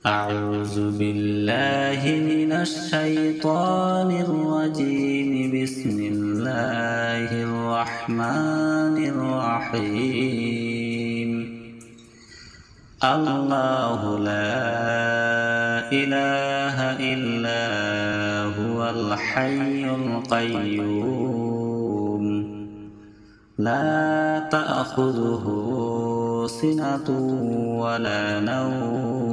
أعوذ بالله من الشيطان الرجيم. بسم الله الرحمن الرحيم. الله لا إله إلا هو الحي القيوم لا تأخذه سنة ولا نوم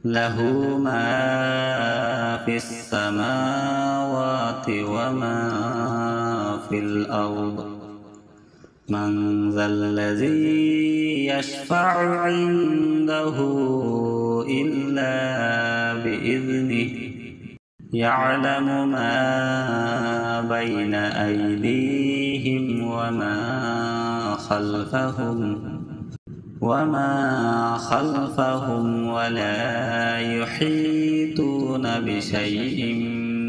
له ما في السماوات وما في الأرض من ذا الذي يشفع عنده إلا بإذنه يعلم ما بين أيديهم وما خلفهم ولا يحيطون بشيء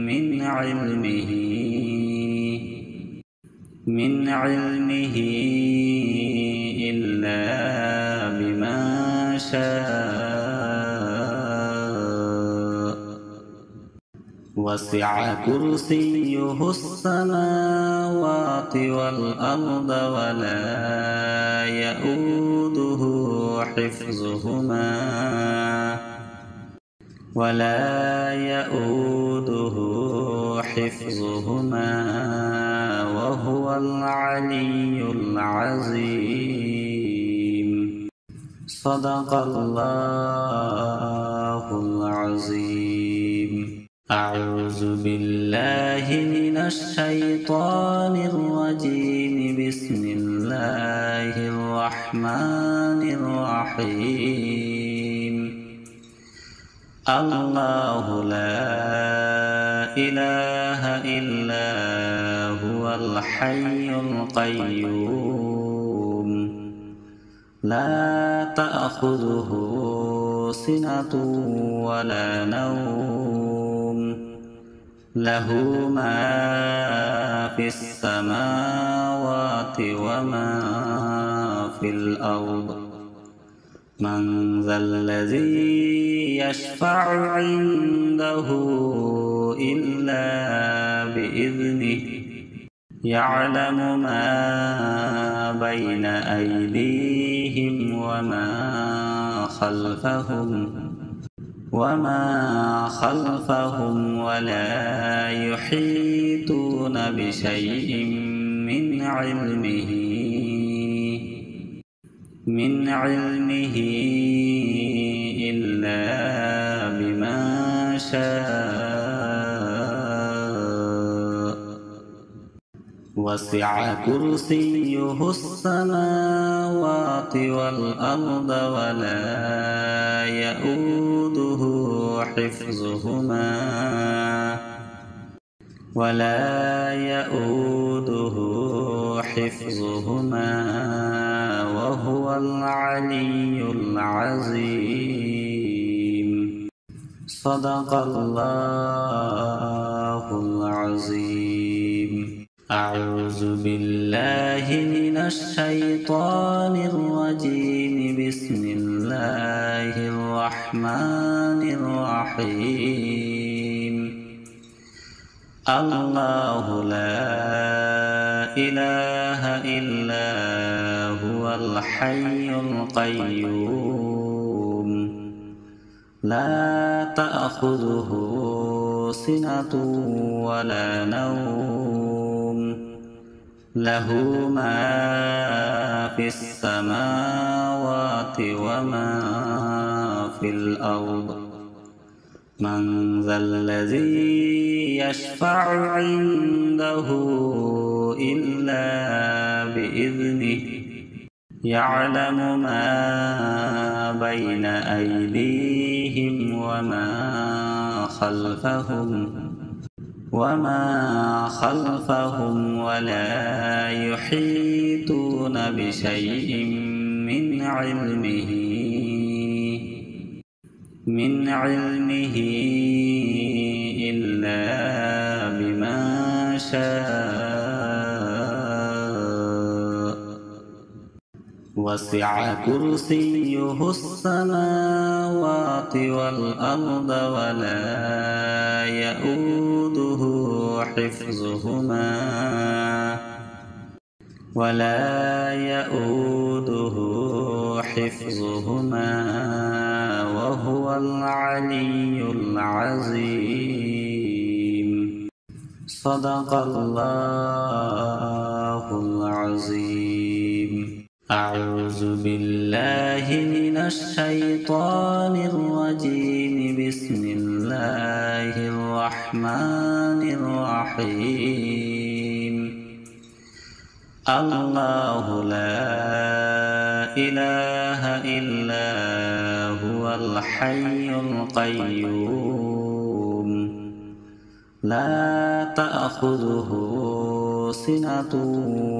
من علمه إلا بما شاء. وسع كرسيه السماوات والأرض ولا يؤوده حفظهما وهو العلي العظيم. صدق الله العظيم. أعوذ بالله من الشيطان الرجيم. بسم الله الرحمن الرحيم. الله لا إله إلا هو الحي القيوم لا تأخذه سنة ولا نوم له ما في السماوات وما في الأرض من ذا الذي يشفع عنده إلا بإذنه يعلم ما بين أيديهم وما خلفهم ولا يحيطون بشيء من علمه إلا بما شاء. وسع كرسيه السماوات والأرض ولا يؤوده حفظهما وهو العلي العظيم. صدق الله العظيم. أعوذ بالله من الشيطان الرجيم. بسم الله الرحمن الرحيم. الله لا إله إلا هو الحي القيوم لا تأخذه سنة ولا نوم له ما في السماوات وما في الأرض من ذا الذي يشفع عنده إلا بإذنه يعلم ما بين أيديهم وما خلفهم ولا يحيطون بشيء من علمه إلا بما شاء. وسع كرسيه السماوات والأرض ولا يؤوده حفظهما وهو العلي العظيم. صدق الله العظيم. أعوذ بالله من الشيطان الرجيم. بسم الله الرحمن الرحيم. الله لا إله إلا هو الحي القيوم لا تأخذه سنة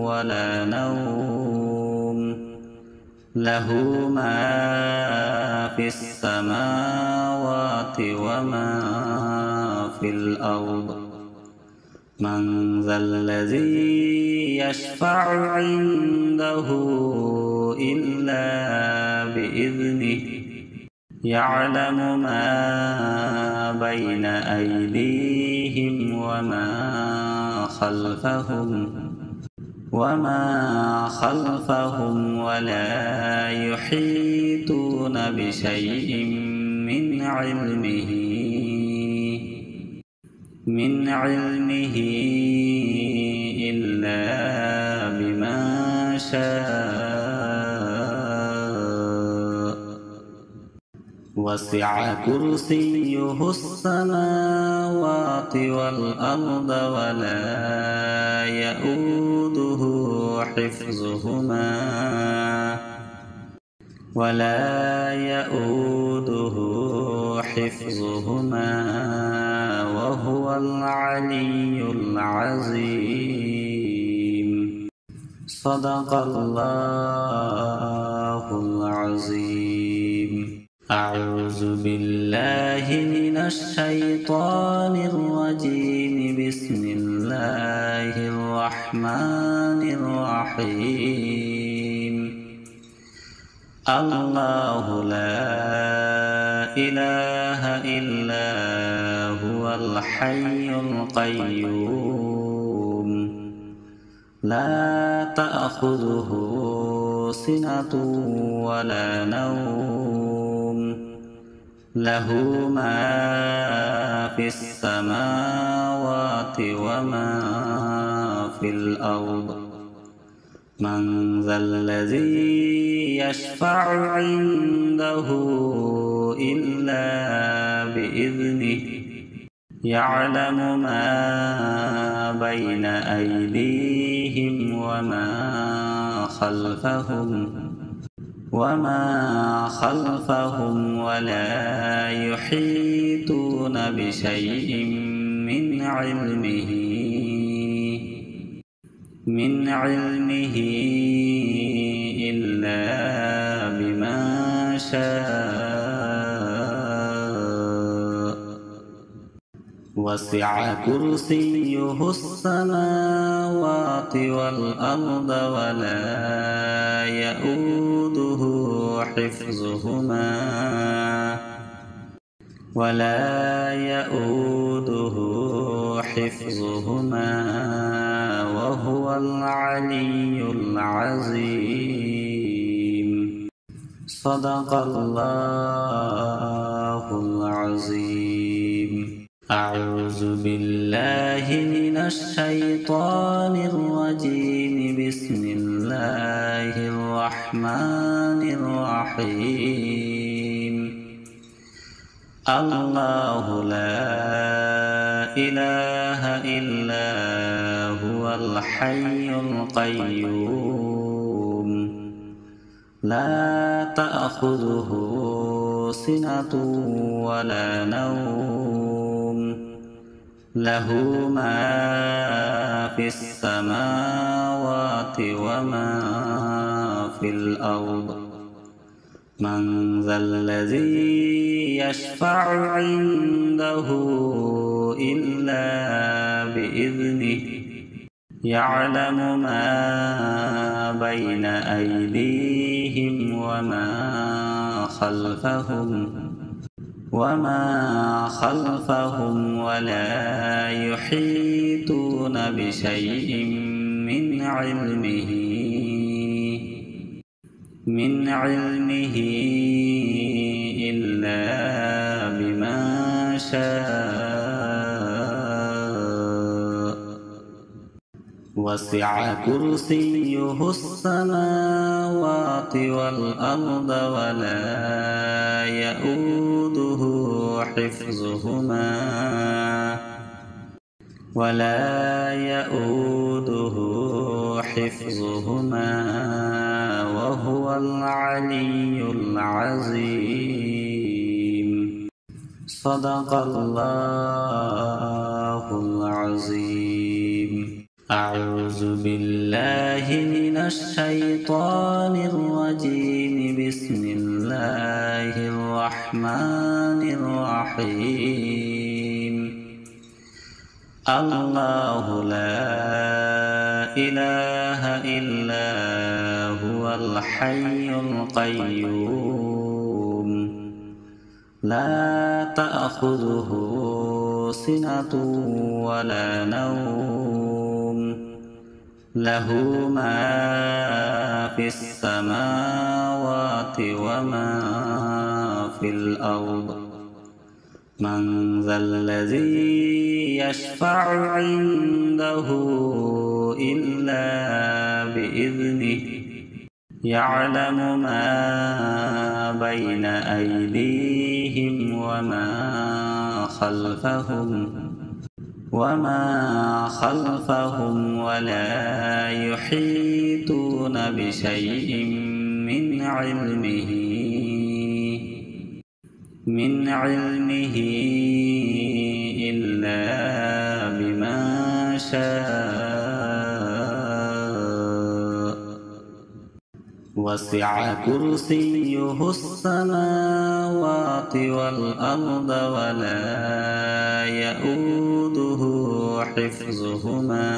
ولا نوم له ما في السماوات وما في الأرض. من ذا الذي يشفع عنده إلا بإذنه يعلم ما بين أيديهم وما خلفهم ولا يحيطون بشيء من علمه إلا بما شاء. وسع كرسيه السماوات والأرض ولا يؤوده حفظهما وهو العلي العظيم. صدق الله العظيم. أعوذ بالله من الشيطان الرجيم. بسم الله الرحمن الرحيم. الله لا إله إلا هو الحي القيوم لا تأخذه سنة ولا نوم له ما في السماوات وما في الأرض. من ذا الذي يشفع عنده إلا بإذنه يعلم ما بين أيديهم وما خلفهم ولا يحيطون بشيء من علمه إلا بما شاء. وسع كرسيه السماوات والأرض ولا يؤوده حفظهما وهو العلي العظيم. صدق الله العظيم. أعوذ بالله من الشيطان الرجيم. بسم الله الرحمن الرحيم. الله لا إله إلا هو الحي القيوم لا تأخذه سنة ولا نوم له ما في السماوات وما في الأرض. من ذا الذي يشفع عنده إلا بإذنه يعلم ما بين أيديهم أيديهم وما خلفهم ولا يحيطون بشيء من علمه إلا بما شاء وسع كرسيه السماوات والأرض ولا يؤوده حفظهما وهو العلي العظيم. صدق الله العظيم. أعوذ بالله من الشيطان الرجيم. بسم الله الرحمن الرحيم. الله لا إله إلا هو الحي القيوم لا تأخذه سنة ولا نوم له ما في السماوات وما في الأرض. من ذا الذي يشفع عنده إلا بإذنه يعلم ما بين أيديهم وما خلفهم ولا يحيطون بشيء من علمه إلا بما شاء وسع كرسيه السماوات والأرض ولا يؤوده حفظهما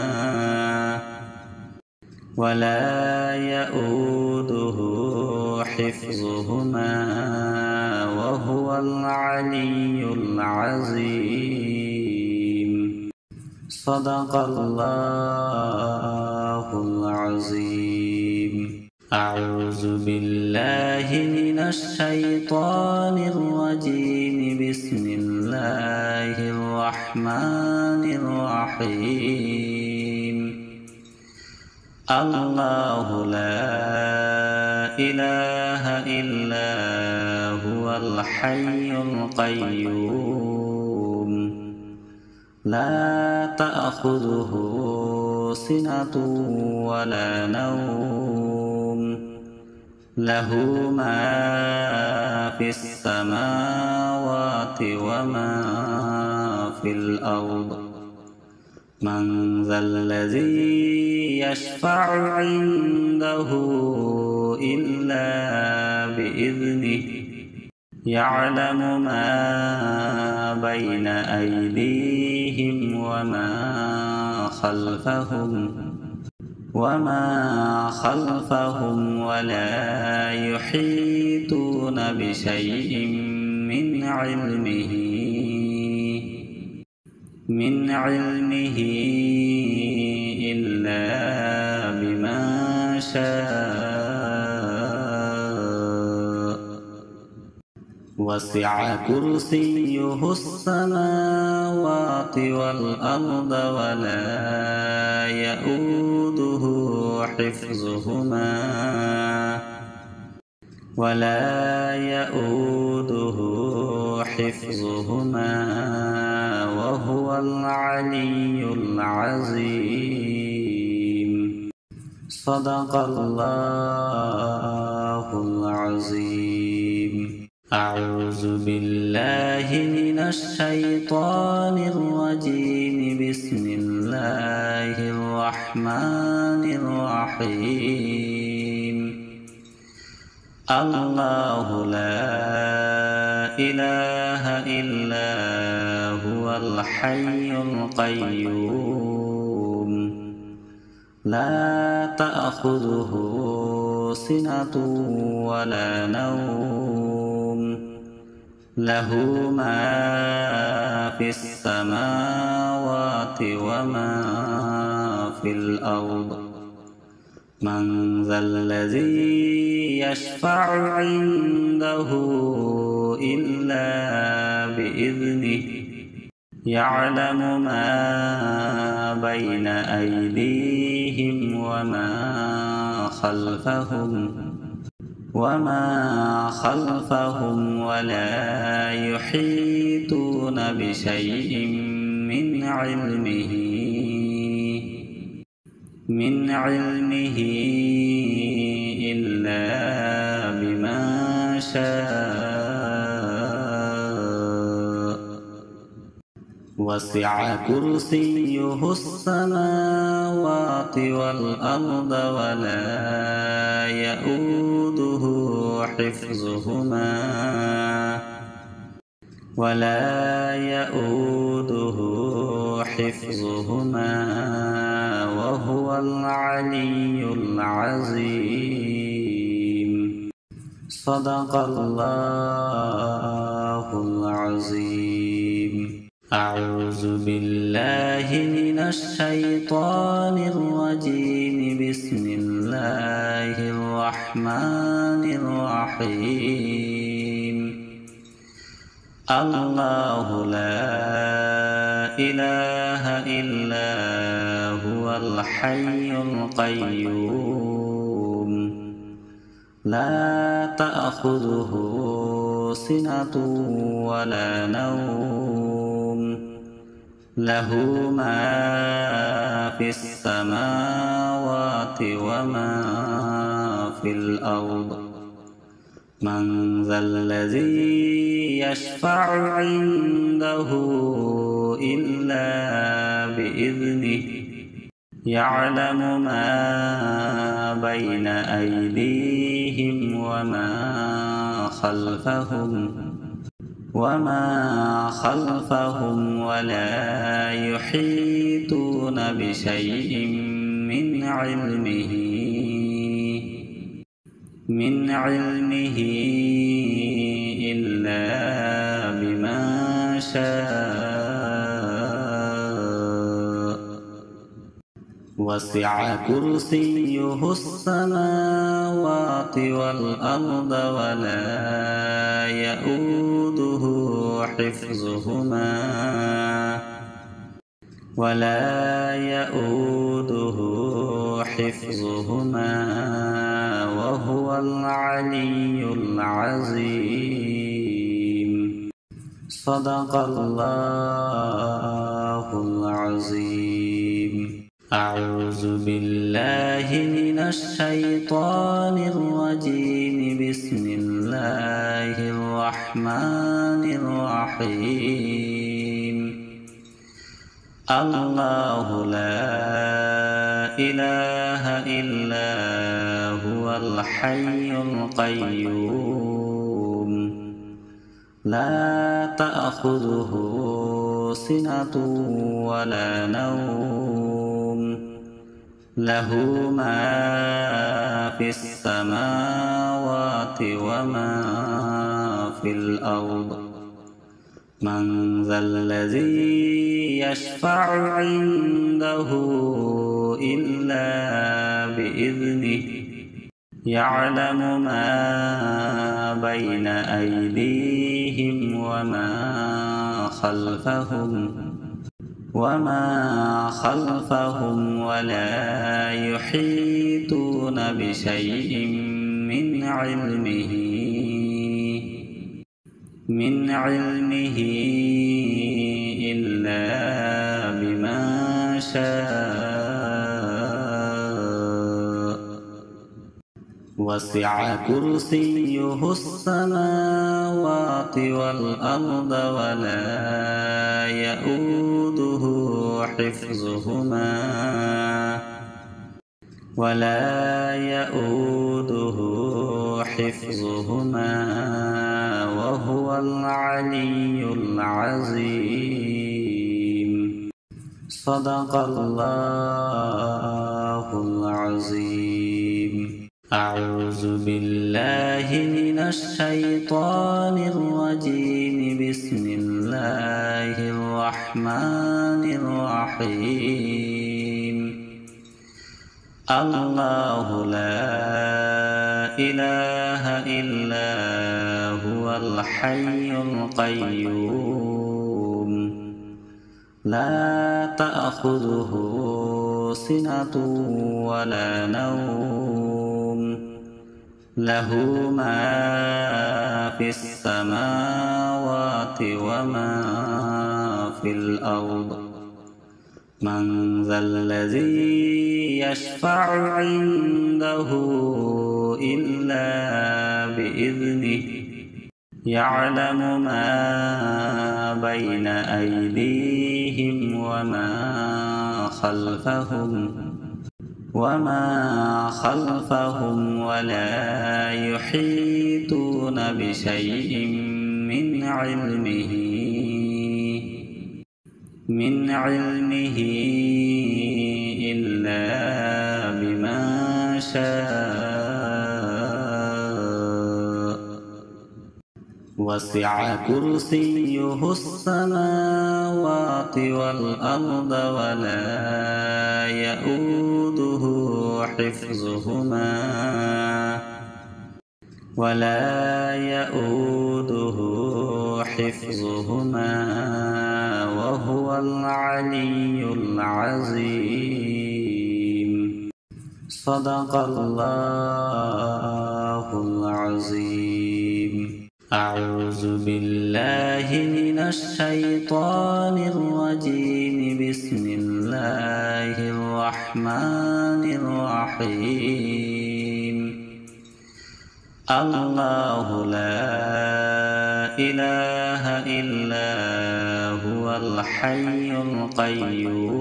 وهو العلي العظيم. صدق الله العظيم. أعوذ بالله من الشيطان الرجيم. بسم الله الرحمن الرحيم. الله لا إله إلا هو الحي القيوم لا تأخذه سنة ولا نوم له ما في السماوات وما في الأرض. من ذا الذي يشفع عنده إلا بإذنه يعلم ما بين أيديهم وما خلفهم ولا يحيطون بشيء من علمه إلا بما شاء وسع كرسيه السماوات والأرض ولا يؤوده حفظهما وهو العلي العظيم. صدق الله العظيم. أعوذ بالله من الشيطان الرجيم. بسم الله الرحمن الرحيم. الله لا إله إلا هو الحي القيوم لا تأخذه سنة ولا نوم له ما في السماوات وما في الأرض من ذا الذي يشفع عنده إلا بإذنه يعلم ما بين أيديهم وما خلفهم ولا يحيطون بشيء من علمه إلا بما شاء وسع كرسيه السماوات والأرض ولا يؤوده حفظهما وهو العلي العظيم صدق الله العظيم أعوذ بالله من الشيطان الرجيم بسم الله الرحمن الرحيم الله لا إله إلا هو الحي القيوم لا تأخذه سنة ولا نوم له ما في السماوات وما في الأرض من ذا الذي يشفع عنده إلا بإذنه يعلم ما بين أيديهم وما خلفهم ولا يحيطون بشيء من علمه إلا بما شاء وسع كرسيه السماوات والأرض ولا يؤوده حفظهما وهو العلي العظيم صدق الله العظيم أعوذ بالله من الشيطان الرجيم بسم الله الرحمن الرحيم الله لا إله إلا هو الحي القيوم لا تأخذه سنة ولا نوم له ما في السماوات وما في الأرض من ذا الذي يشفع عنده إلا بإذنه يعلم ما بين أيديهم وما خلفهم ولا يحيطون بشيء من علمه إلا بما شاء وسع كرسيه السماوات والأرض ولا يؤوده حفظهما وهو العلي العظيم صدق الله العظيم أعوذ بالله من الشيطان الرجيم بسم الله الرحمن الرحيم الله لا إله إلا هو الحي القيوم لا تأخذه سنة ولا نوم له ما في السماوات وما في الأرض من ذا الذي يشفع عنده إلا بإذنه يعلم ما بين أيديهم وما خلفهم ولا يحيطون بشيء من علمه إلا بما شاء وسع كرسيه السماوات والأرض ولا يؤوده حفظهما وهو العلي العظيم صدق الله العظيم أعوذ بالله من الشيطان الرجيم بسم الله الرحمن الرحيم الله لا إله إلا هو الحي القيوم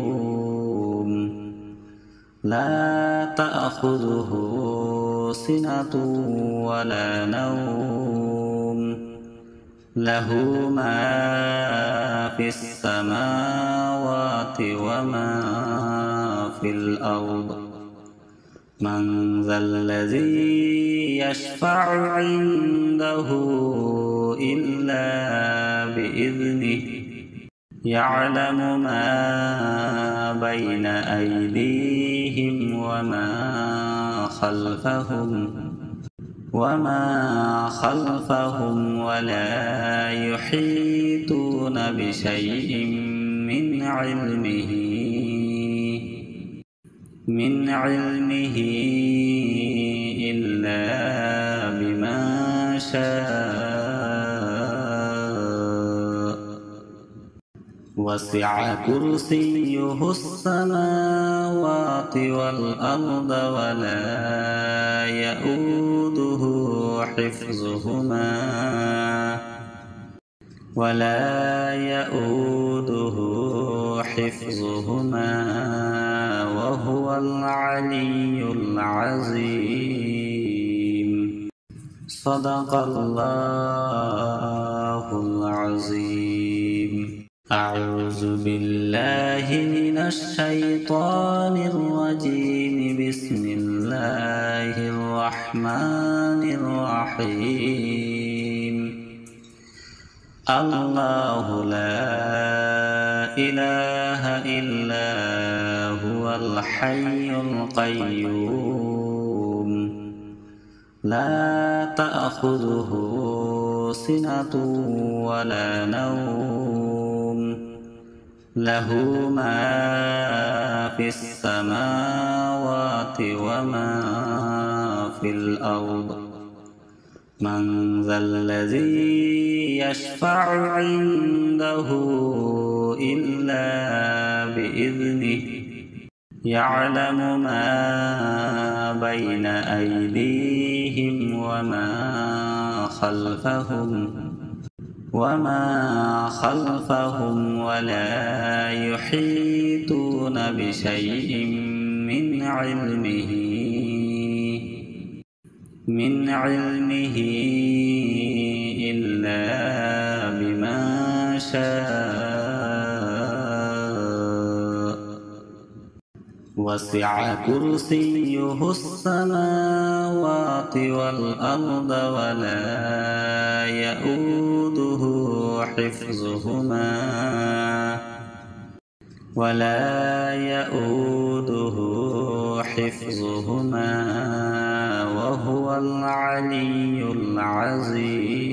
لا تأخذه سنة ولا نوم له ما في السماوات وما في الأرض من ذا الذي يشفع عنده إلا بإذنه يعلم ما بين أيديهم وما خلفهم ولا يحيطون بشيء من علمه إلا بما شاء وسع كرسيه السماوات والأرض ولا يؤوده حفظهما وهو العلي العظيم صدق الله العظيم أعوذ بالله من الشيطان الرجيم بسم الله الرحمن الرحيم الله لا إله إلا هو الحي القيوم لا تأخذه سنة ولا نوم له ما في السماوات وما في الأرض من ذا الذي يشفع عنده إلا بإذنه يعلم ما بين أيديهم وما خلفهم ولا يحيطون بشيء من علمه إلا بما شاء وسع كرسيه السماوات السماوات والأرض ولا يؤوده حفظهما وهو العلي العظيم.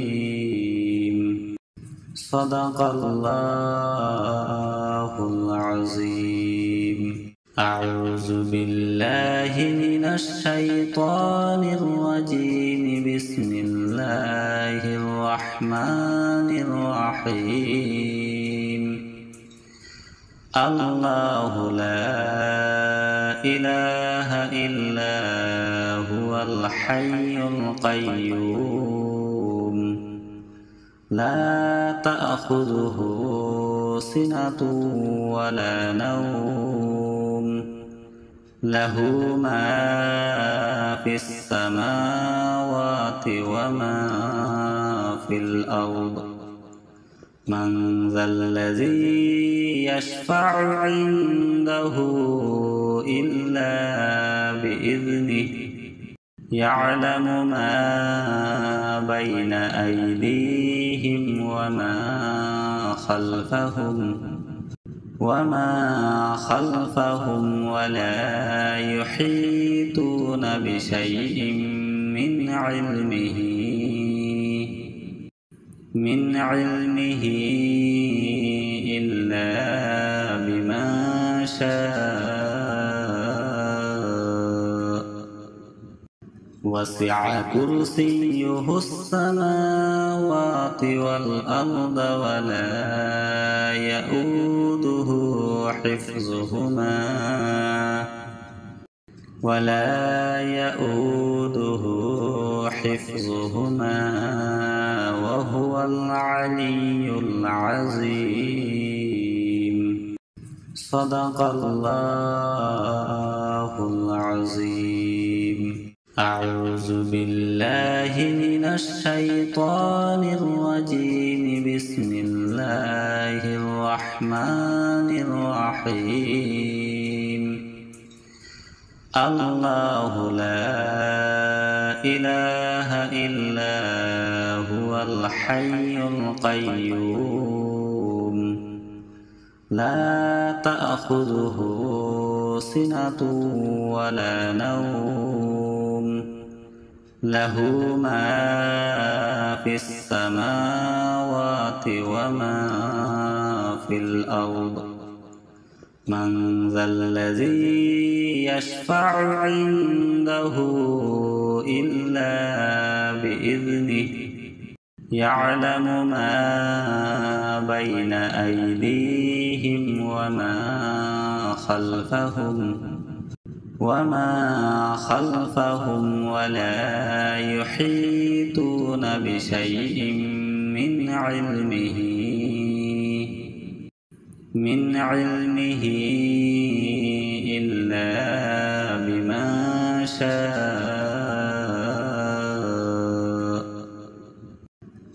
صدق الله العظيم. أعوذ بالله من الشيطان الرجيم. بسم الله الرحمن الرحيم. الله لا إله إلا هو الحي القيوم لا تأخذه سنة ولا نوم له ما في السماوات وما في الأرض. من ذا الذي يشفع عنده إلا بإذنه يعلم ما بين أيديهم وما خلفهم ولا يحيطون بشيء من علمه إلا بما شاء. وسع كرسيه السماوات والأرض ولا يؤوده حفظهما وهو العلي العظيم. صدق الله العظيم. أعوذ بالله من الشيطان الرجيم. بسم الله الرحمن الرحيم. الله لا إله إلا هو الحي القيوم لا تأخذه سنة ولا نوم له ما في السماوات وما في الأرض. من ذا الذي يشفع عنده إلا بإذنه يعلم ما بين أيديهم وما خلفهم ولا يحيطون بشيء من علمه إلا بما شاء.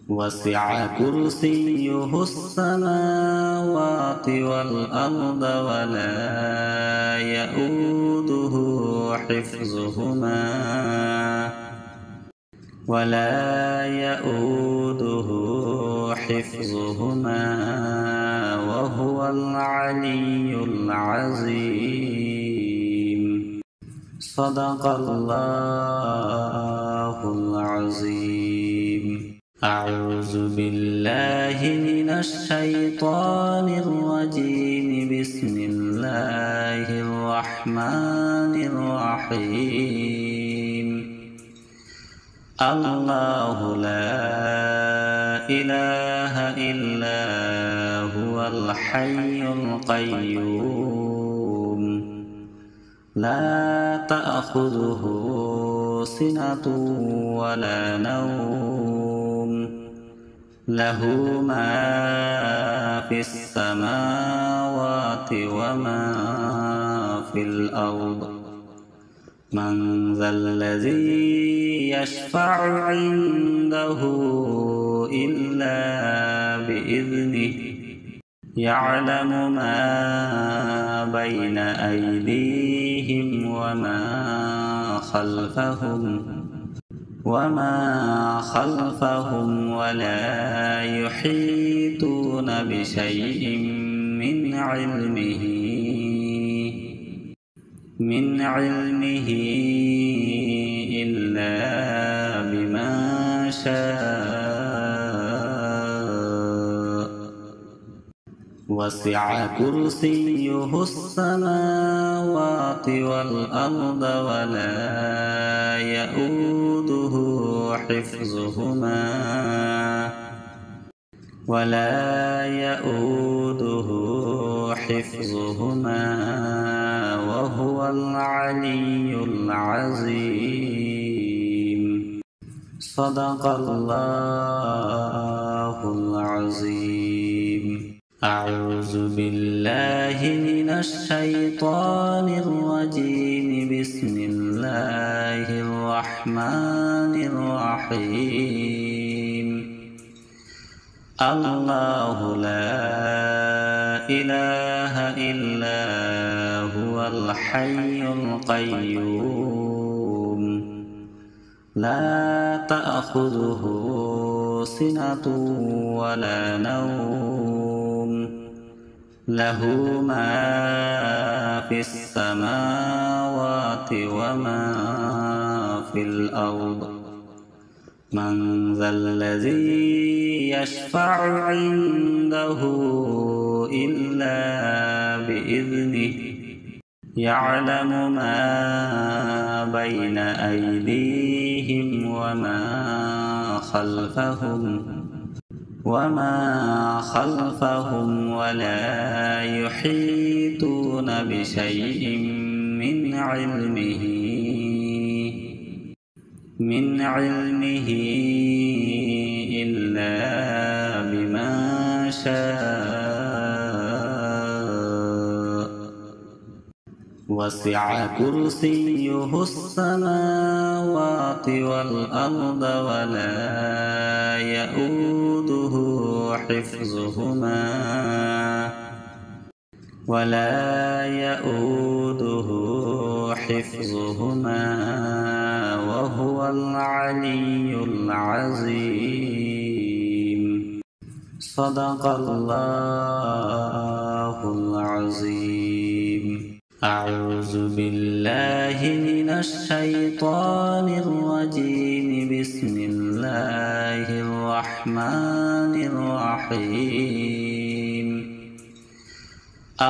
وسع كرسيه السماوات والأرض ولا يؤوده حفظهما وهو العلي العظيم. صدق الله العظيم. أعوذ بالله من الشيطان الرجيم. بسم الله الرحمن الرحيم. الله لا إله إلا هو الحي القيوم لا تأخذه سنة ولا نوم له ما في السماوات وما في الأرض. من ذا الذي يشفع عنده إلا بإذنه يعلم ما بين أيديهم وما خلفهم وما خلفهم ولا يحيطون بشيء من علمه إلا بما شاء وسع كرسيه السماوات والأرض ولا يؤوده حفظهما وهو العلي العظيم. صدق الله العظيم. أعوذ بالله من الشيطان الرجيم. بسم الله الرحمن الرحيم. الله لا إله إلا هو الحي القيوم لا تأخذه سنة ولا نوم له ما في السماوات وما في الأرض. من ذا الذي يشفع عنده إلا بإذنه يعلم ما بين أيديهم وما خلفهم ولا يحيطون بشيء من علمه إلا بما شاء وسع كرسيه السماوات والأرض ولا يؤوده حفظهما وهو العلي العظيم. صدق الله العظيم. أعوذ بالله من الشيطان الرجيم. بسم الله الرحمن الرحيم.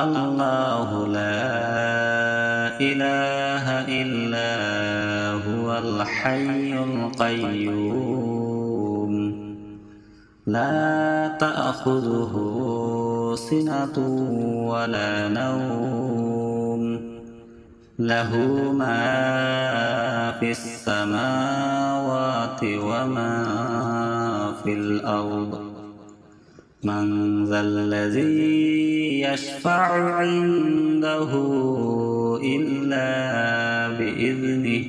الله لا إله إلا هو الحي القيوم لا تأخذه سنة ولا نوم له ما في السماوات وما في الأرض. من ذا الذي يشفع عنده إلا بإذنه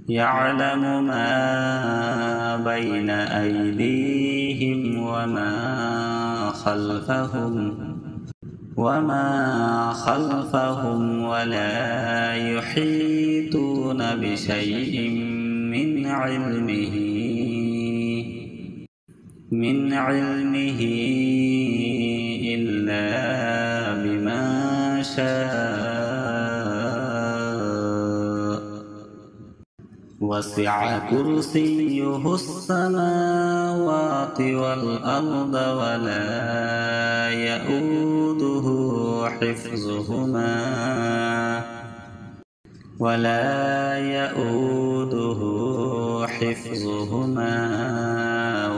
يعلم ما بين أيديهم وما خلفهم ولا يحيطون بشيء من علمه إلا بما شاء وسع كرسيه السماوات والأرض ولا يؤوده حفظهما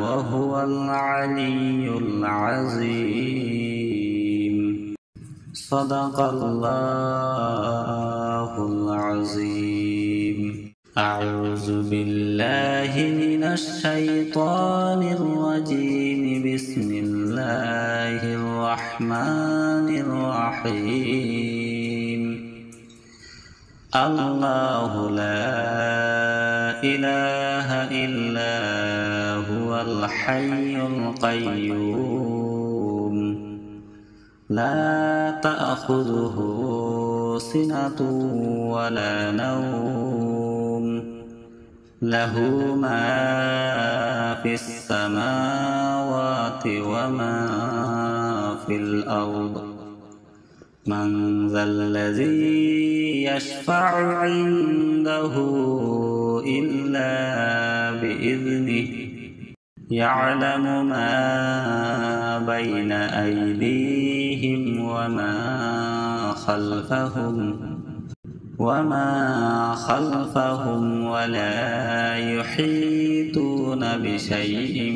وهو العلي العظيم. صدق الله العظيم. أعوذ بالله من الشيطان الرجيم. بسم الله الرحمن الرحيم. الله لا إله إلا هو الحي القيوم لا تأخذه سنة ولا نوم له ما في السماوات وما في الأرض من ذا الذي يشفع عنده إلا بإذنه يعلم ما بين أيديهم وما خلفهم ولا يحيطون بشيء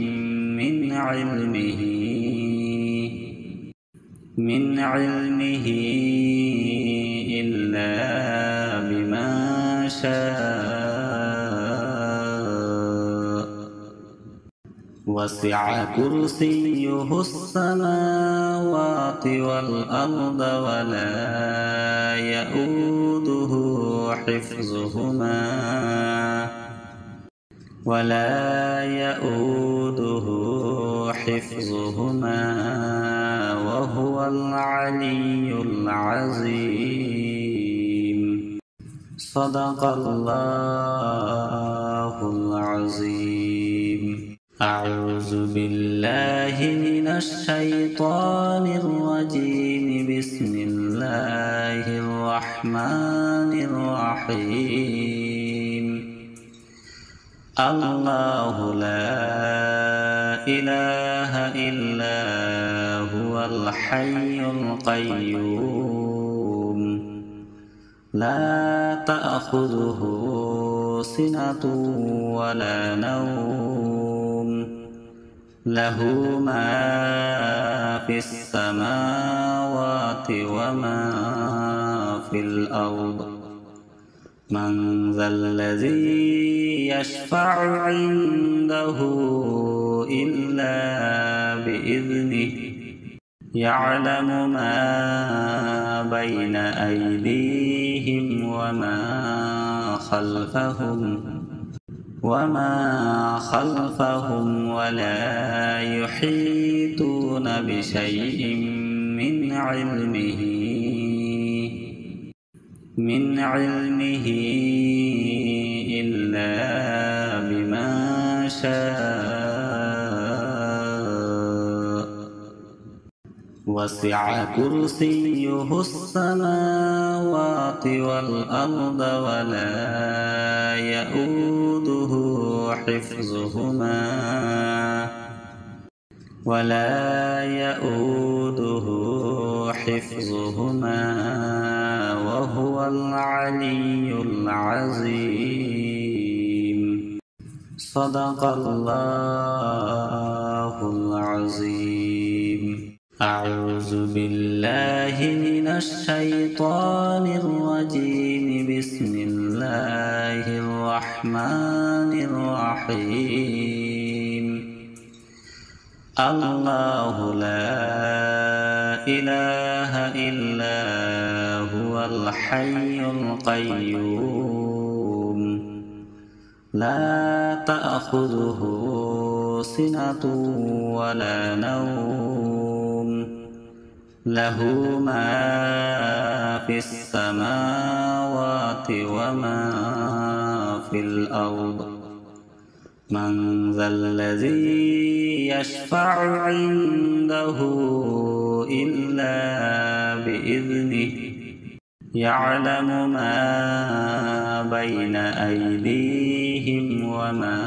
من علمه إلا بما شاء وسع كرسيه السماوات والأرض ولا يؤوده حفظهما وهو العلي العظيم. صدق الله العظيم. أعوذ بالله من الشيطان الرجيم. بسم الله الرحمن الرحيم. الله لا إله إلا هو الحي القيوم لا تأخذه سنة ولا نوم له ما في السماوات وما في الأرض من ذا الذي يشفع عنده إلا بإذنه يعلم ما بين أيديهم وما خلفهم ولا يحيطون بشيء من علمه إلا بما شاء وسع كرسيه السماوات والأرض ولا يؤوده حفظهما وهو العلي العظيم. صدق الله العظيم. أعوذ بالله من الشيطان الرجيم. بسم الله الرحمن الرحيم. الله لا إله إلا هو الحي القيوم لا تأخذه سنة ولا نوم له ما في السماوات وما في الأرض من ذا الذي يشفع عنده إلا بإذنه يعلم ما بين أيديهم وما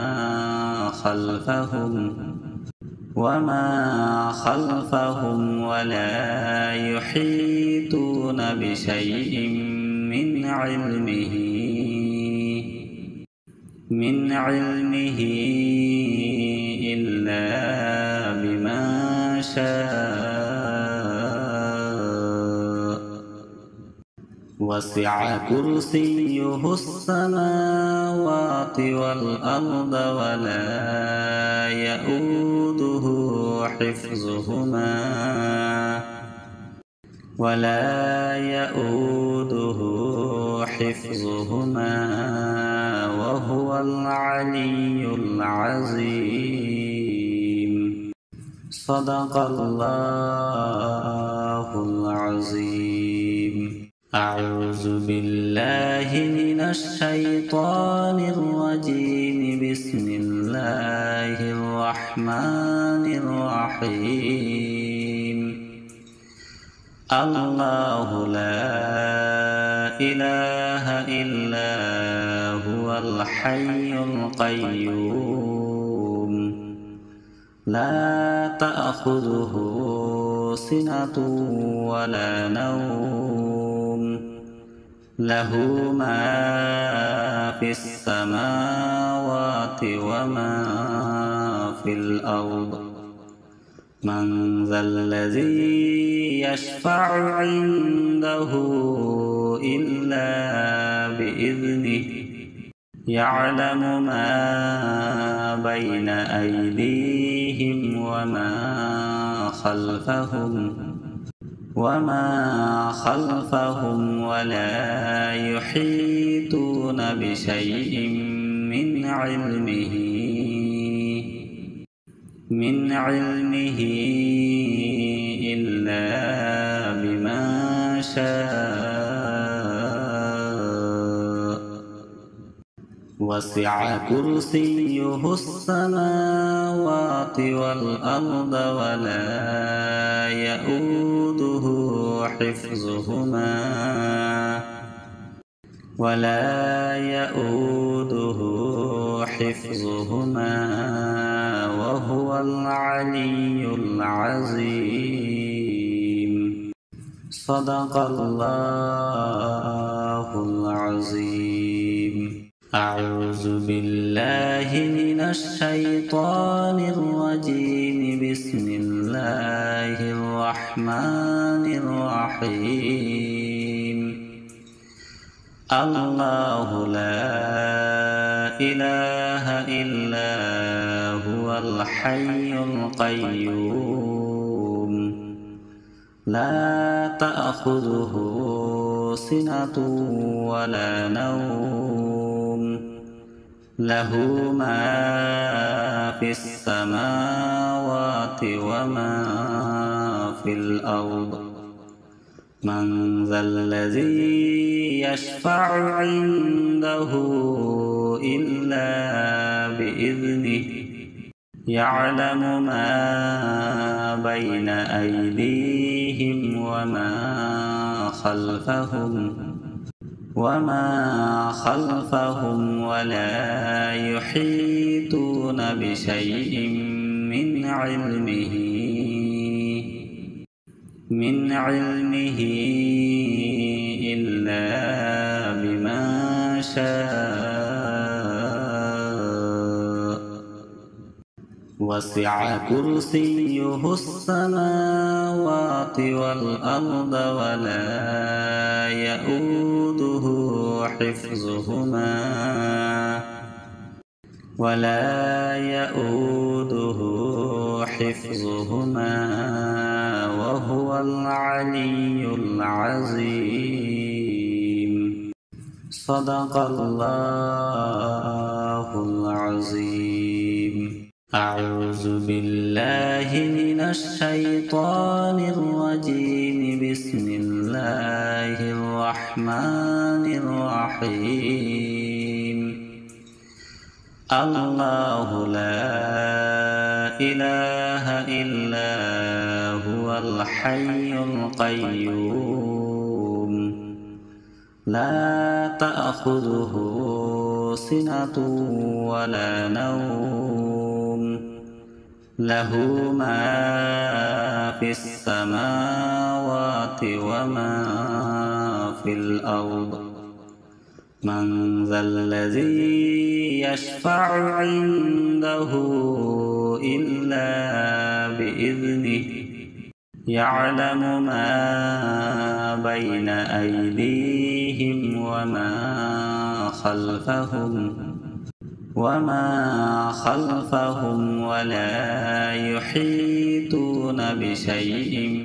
خلفهم ولا يحيطون بشيء من علمه إلا بما شاء وسع كرسيه السماوات والأرض ولا يؤوده حفظهما وهو العلي العظيم. صدق الله العظيم. أعوذ بالله من الشيطان الرجيم بسم الله الرحمن الرحيم الله لا إله إلا هو الحي القيوم لا تأخذه سنة ولا نوم له ما في السماوات وما في الأرض من ذا الذي يشفع عنده إلا بإذنه يعلم ما بين أيديهم وما خلفهم ولا يحيطون بشيء من علمه إلا بما شاء وسع كرسيه السماوات والأرض ولا يؤوده حفظهما وهو العلي العظيم صدق الله العظيم أعوذ بالله من الشيطان الرجيم بسم الله الرحمن الرحيم الله لا إله إلا هو الحي القيوم لا تأخذه سنة ولا نوم له ما في السماوات وما في الأرض من ذا الذي يشفع عنده إلا بإذنه يعلم ما بين أيديهم وما خلفهم ولا يحيطون بشيء من علمه إلا بما شاء وسع كرسيه السماوات والأرض ولا يؤوده حفظهما وهو العلي العظيم صدق الله العظيم أعوذ بالله من الشيطان الرجيم بسم الله الرحمن الرحيم الله لا إله إلا هو الحي القيوم لا تأخذه سنة ولا نوم له ما في السماوات وما في الأرض من ذا الذي يشفع عنده إلا بإذنه يعلم ما بين أيديهم وما خلفهم ولا يحيطون بشيء